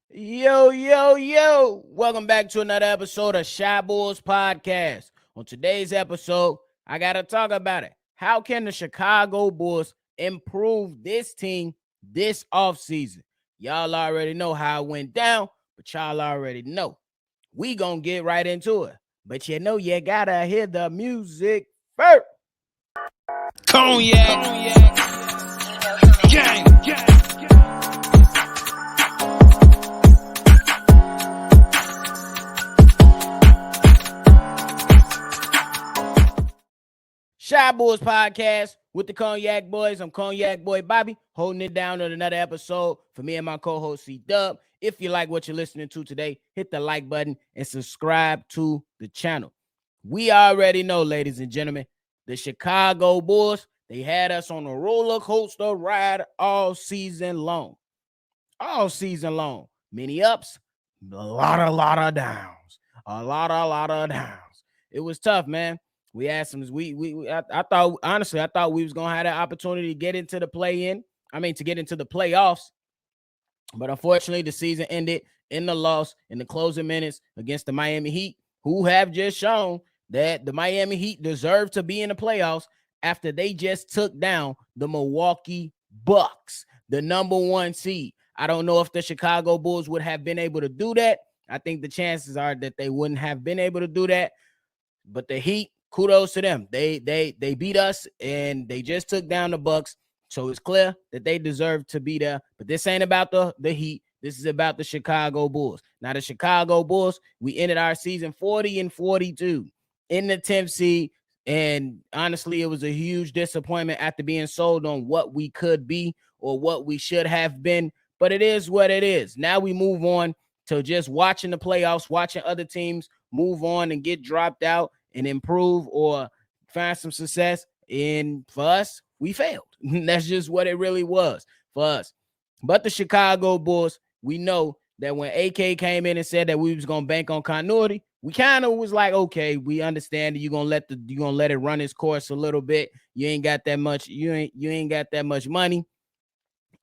Yo, yo, yo. Welcome back to another episode of Shy Bulls Podcast. On today's episode, I got to talk about it. How can the Chicago Bulls improve this team this offseason? Y'all already know how it went down, but y'all already know. We going to get right into it. But you know you got to hear the music first. Cognac, gang, gang. Shy Bulls Podcast with the Cognac Boys. I'm Cognac Boy Bobby, holding it down on another episode for me and my co-host C-Dub. If you like what you're listening to today, hit the like button and subscribe to the channel. We already know, ladies and gentlemen, the Chicago Bulls, they had us on a roller coaster ride all season long. All season long. Many ups, a lot of downs. A lot of downs. It was tough, man. We had some. I thought honestly, I thought we was gonna have that opportunity to get into the play-in. To get into the playoffs, but unfortunately, the season ended in the loss in the closing minutes against the Miami Heat, who have just shown that the Miami Heat deserve to be in the playoffs after they just took down the Milwaukee Bucks, the number 1 seed. I don't know if the Chicago Bulls would have been able to do that. I think the chances are that they wouldn't have been able to do that. But the Heat, kudos to them. They beat us and they just took down the Bucks. So it's clear that they deserve to be there. But this ain't about the Heat. This is about the Chicago Bulls. Now, the Chicago Bulls, we ended our season 40-42 in the 10th seed. And honestly, it was a huge disappointment after being sold on what we could be or what we should have been. But it is what it is. Now we move on to just watching the playoffs, watching other teams move on and get dropped out and improve or find some success. And for us, we failed. That's just what it really was for us. But the Chicago Bulls, we know that when AK came in and said that we was gonna bank on continuity, we kind of was like, okay, we understand that you're gonna let it run its course a little bit. You ain't got that much, you ain't got that much money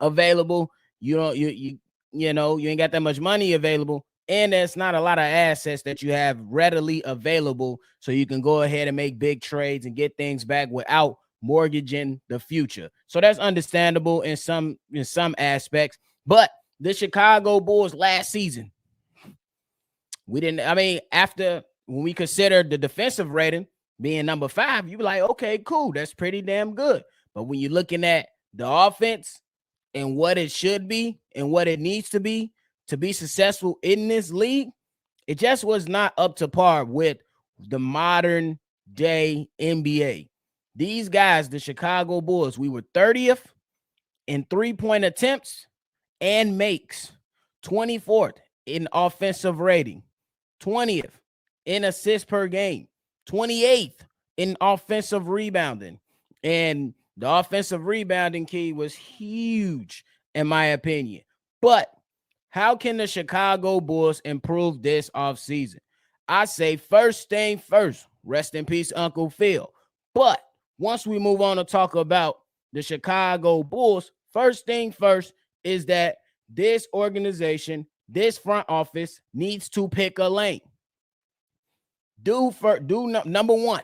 available. You ain't got that much money available. And there's not a lot of assets that you have readily available so you can go ahead and make big trades and get things back without mortgaging the future. So that's understandable in some aspects. But the Chicago Bulls last season, after when we consider the defensive rating being number 5, you be like, okay, cool, that's pretty damn good. But when you're looking at the offense and what it should be and what it needs to be successful in this league, it just was not up to par with the modern day NBA. These guys, the Chicago Bulls, we were 30th in 3-point attempts and makes, 24th in offensive rating, 20th in assists per game, 28th in offensive rebounding. And the offensive rebounding key was huge, in my opinion. But how can the Chicago Bulls improve this offseason? I say first thing first, rest in peace, Uncle Phil. But once we move on to talk about the Chicago Bulls, first thing first is that this organization, this front office needs to pick a lane. Number 1,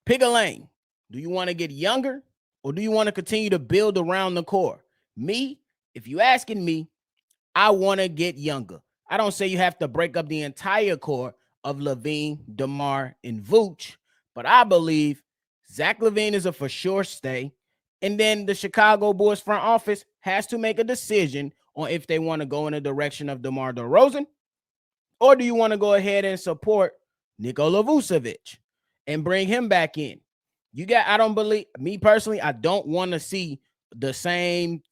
pick a lane. Do you want to get younger or do you want to continue to build around the core? Me, if you asking me, I want to get younger. I don't say you have to break up the entire core of LaVine, DeMar, and Vooch, but I believe Zach LaVine is a for sure stay. And then the Chicago Bulls front office has to make a decision on if they want to go in the direction of DeMar DeRozan, or do you want to go ahead and support Nikola Vucevic and bring him back in? I don't believe, me personally, I don't want to see the same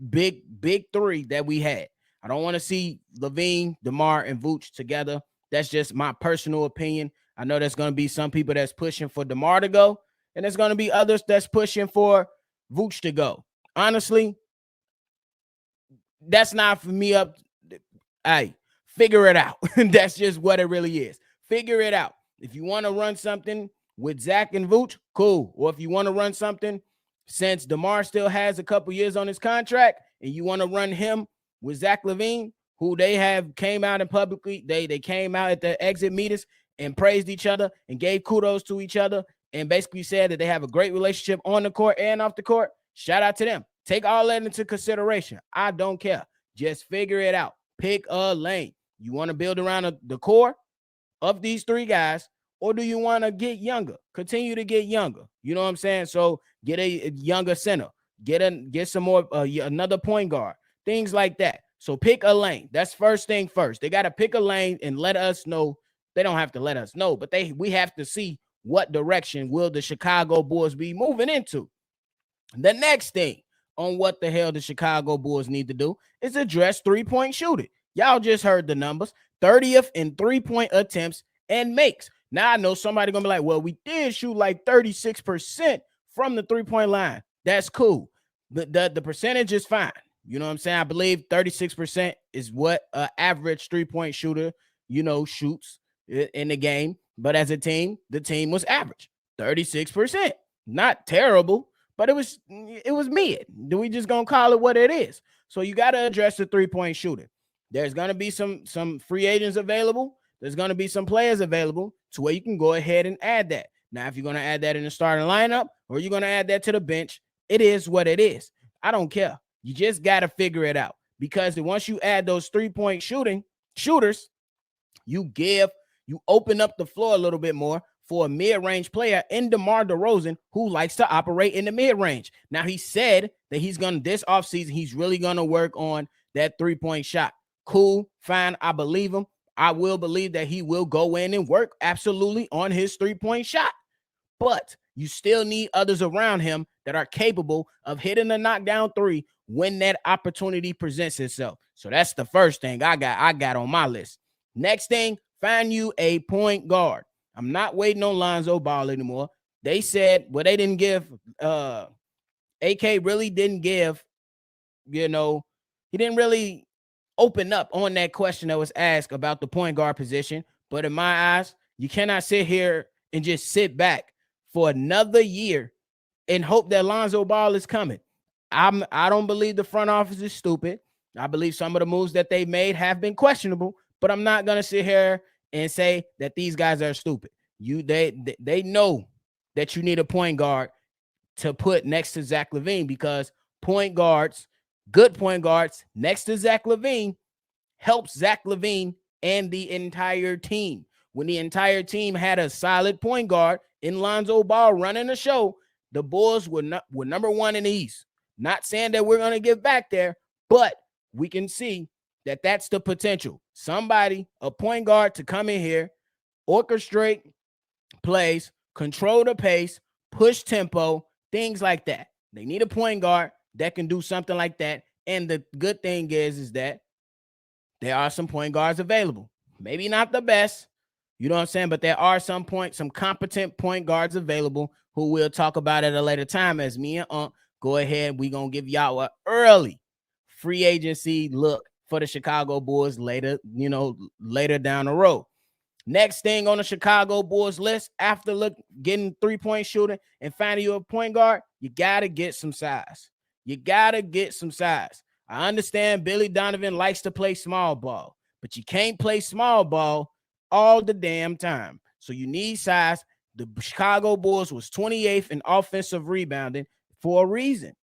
big 3 that we had. I don't want to see LaVine, DeMar, and Vooch together. That's just my personal opinion. I know there's going to be some people that's pushing for DeMar to go, and there's going to be others that's pushing for Vooch to go. Honestly, that's not for me up. Hey, figure it out. That's just what it really is. Figure it out. If you want to run something with Zach and Vooch, cool. Or if you want to run something, since DeMar still has a couple years on his contract, and you want to run him with Zach LaVine, who they have came out and publicly, they came out at the exit meetings and praised each other and gave kudos to each other and basically said that they have a great relationship on the court and off the court. Shout out to them. Take all that into consideration. I don't care. Just figure it out. Pick a lane. You want to build around the core of these three guys, or do you want to get younger? Continue to get younger. You know what I'm saying? So get a younger center. Get some more another point guard. Things like that. So pick a lane. That's first thing first. They got to pick a lane and let us know. They don't have to let us know, but we have to see what direction will the Chicago Bulls be moving into. The next thing on what the hell the Chicago Bulls need to do is address three-point shooting. Y'all just heard the numbers. 30th in three-point attempts and makes. Now I know somebody gonna be like, well, we did shoot like 36% from the three-point line. That's cool. The percentage is fine. You know what I'm saying? I believe 36% is what an average three-point shooter, shoots in the game. But as a team, the team was average. 36%. Not terrible, but it was mid. We just gonna call it what it is. So you got to address the three-point shooting. There's gonna be some free agents available. There's gonna be some players available to where you can go ahead and add that. Now, if you're gonna add that in the starting lineup or you're gonna add that to the bench, it is what it is. I don't care. You just gotta figure it out, because once you add those three-point shooters, you open up the floor a little bit more for a mid-range player in DeMar DeRozan, who likes to operate in the mid-range. Now, he said that this offseason, he's really going to work on that three-point shot. Cool, fine, I believe him. I will believe that he will go in and work absolutely on his three-point shot. But you still need others around him that are capable of hitting the knockdown three when that opportunity presents itself. So that's the first thing I got on my list. Next thing, find you a point guard. I'm not waiting on Lonzo Ball anymore. They said, well, they didn't give, AK really didn't give, he didn't really open up on that question that was asked about the point guard position. But in my eyes, you cannot sit here and just sit back for another year and hope that Lonzo Ball is coming. I don't believe the front office is stupid. I believe some of the moves that they made have been questionable, but I'm not going to sit here and say that these guys are stupid. They know that you need a point guard to put next to Zach LaVine, because good point guards next to Zach LaVine helps Zach LaVine and the entire team. When the entire team had a solid point guard in Lonzo Ball running the show, the Bulls were number one in the East. Not saying that we're going to get back there, but we can see that that's the potential. Somebody, a point guard, to come in here, orchestrate plays, control the pace, push tempo, things like that. They need a point guard that can do something like that. And the good thing is that there are some point guards available. Maybe not the best, you know what I'm saying? But there are some competent point guards available who we'll talk about at a later time. As me and go ahead, we're going to give y'all an early free agency look for the Chicago Bulls later down the road. Next thing on the Chicago Bulls list, after getting three-point shooting and finding you a point guard, you got to get some size. I understand Billy Donovan likes to play small ball, but you can't play small ball all the damn time. So you need size. The Chicago Bulls was 28th in offensive rebounding for a reason.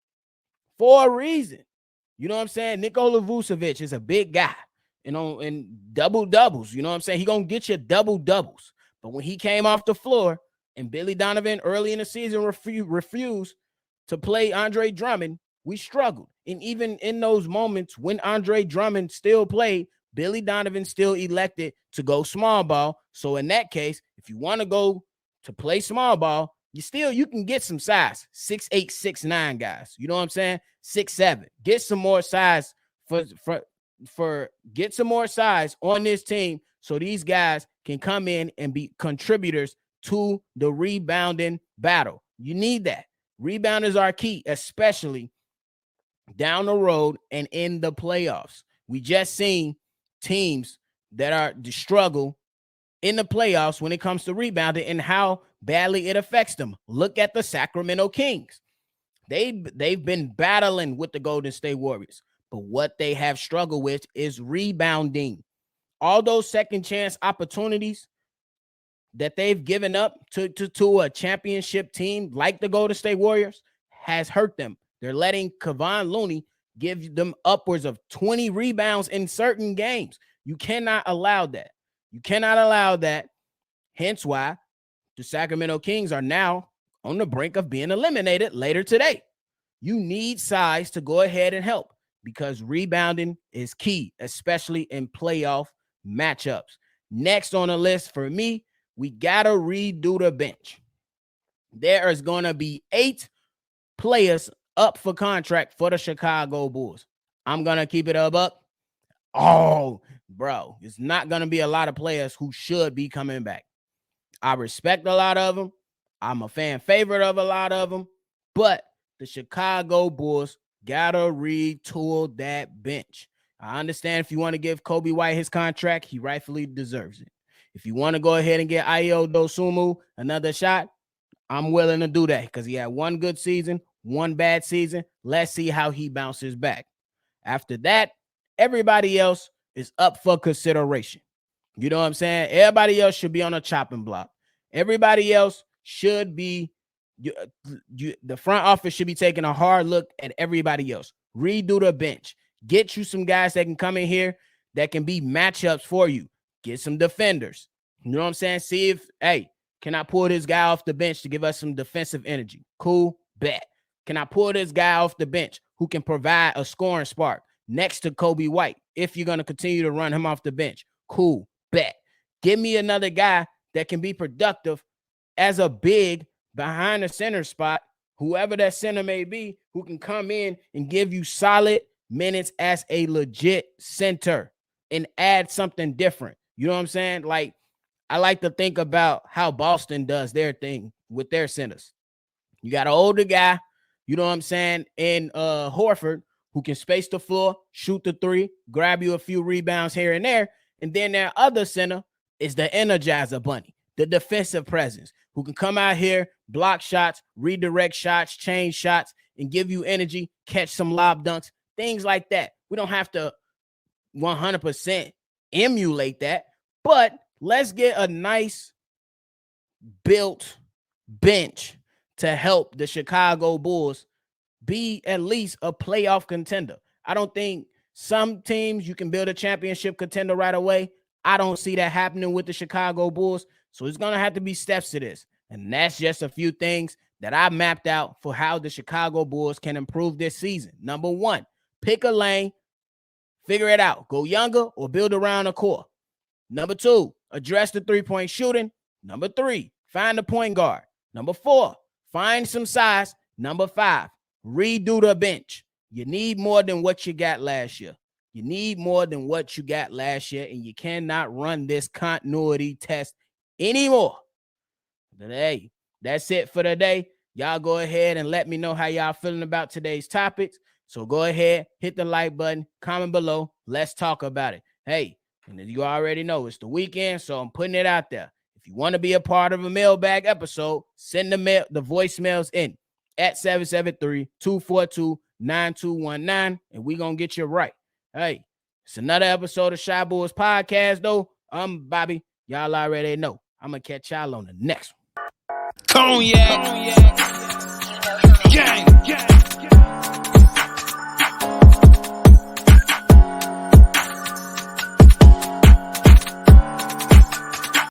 You know what I'm saying? Nikola Vucevic is a big guy, and double doubles. You know what I'm saying? He gonna get you double doubles. But when he came off the floor and Billy Donovan early in the season refused to play Andre Drummond, we struggled. And even in those moments when Andre Drummond still played, Billy Donovan still elected to go small ball. So in that case, if you want to go to play small ball, you can get some size. 6'8", 6'9" guys. You know what I'm saying? 6'7". Get some more size get some more size on this team so these guys can come in and be contributors to the rebounding battle. You need that. Rebounders are key, especially down the road and in the playoffs. We just seen teams that are struggle in the playoffs when it comes to rebounding and how badly it affects them. Look at the Sacramento Kings. They've been battling with the Golden State Warriors, But what they have struggled with is rebounding. All those second chance opportunities that they've given up to a championship team like the Golden State Warriors has hurt them. They're letting Kevon Looney give them upwards of 20 rebounds in certain games. You cannot allow that. You cannot allow that. Hence why the Sacramento Kings are now on the brink of being eliminated later today. You need size to go ahead and help because rebounding is key, especially in playoff matchups. Next on the list for me, we got to redo the bench. There is going to be 8 players up for contract for the Chicago Bulls. I'm going to keep it up. Oh, bro, it's not going to be a lot of players who should be coming back. I respect a lot of them. I'm a fan favorite of a lot of them, but the Chicago Bulls got to retool that bench. I understand if you want to give Kobe White his contract, he rightfully deserves it. If you want to go ahead and get Ayo Dosunmu another shot, I'm willing to do that because he had one good season, one bad season. Let's see how he bounces back. After that, everybody else is up for consideration. You know what I'm saying? Everybody else should be on a chopping block. Everybody else should be, the front office should be taking a hard look at everybody else. Redo the bench. Get you some guys that can come in here that can be matchups for you. Get some defenders. You know what I'm saying? See if, hey, can I pull this guy off the bench to give us some defensive energy? Cool, bet. Can I pull this guy off the bench who can provide a scoring spark next to Kobe White if you're going to continue to run him off the bench? Cool, bet. Give me another guy that can be productive as a big behind the center spot, whoever that center may be, who can come in and give you solid minutes as a legit center and add something different. You know what I'm saying? Like, I like to think about how Boston does their thing with their centers. You got an older guy, you know what I'm saying, in Horford, who can space the floor, shoot the three, grab you a few rebounds here and there. And then their other center is the Energizer Bunny, the defensive presence, who can come out here, block shots, redirect shots, change shots, and give you energy, catch some lob dunks, things like that. We don't have to 100% emulate that, but let's get a nice built bench to help the Chicago Bulls be at least a playoff contender. I don't think some teams you can build a championship contender right away. I don't see that happening with the Chicago Bulls. So it's going to have to be steps to this. And that's just a few things that I mapped out for how the Chicago Bulls can improve this season. Number 1, pick a lane, figure it out. Go younger or build around a core. Number 2, address the three-point shooting. Number 3, find a point guard. Number 4, find some size. Number 5, redo the bench. You need more than what you got last year. You need more than what you got last year, and you cannot run this continuity test anymore. But hey, that's it for today. Y'all go ahead and let me know how y'all feeling about today's topics. So go ahead, hit the like button, comment below. Let's talk about it. Hey, and you already know it's the weekend, so I'm putting it out there. If you want to be a part of a mailbag episode, send the voicemails in at 773-242-9219, and we're going to get you right. Hey, it's another episode of Shy Boys Podcast, though. I'm Bobby. Y'all already know. I'm going to catch y'all on the next one. Cognac.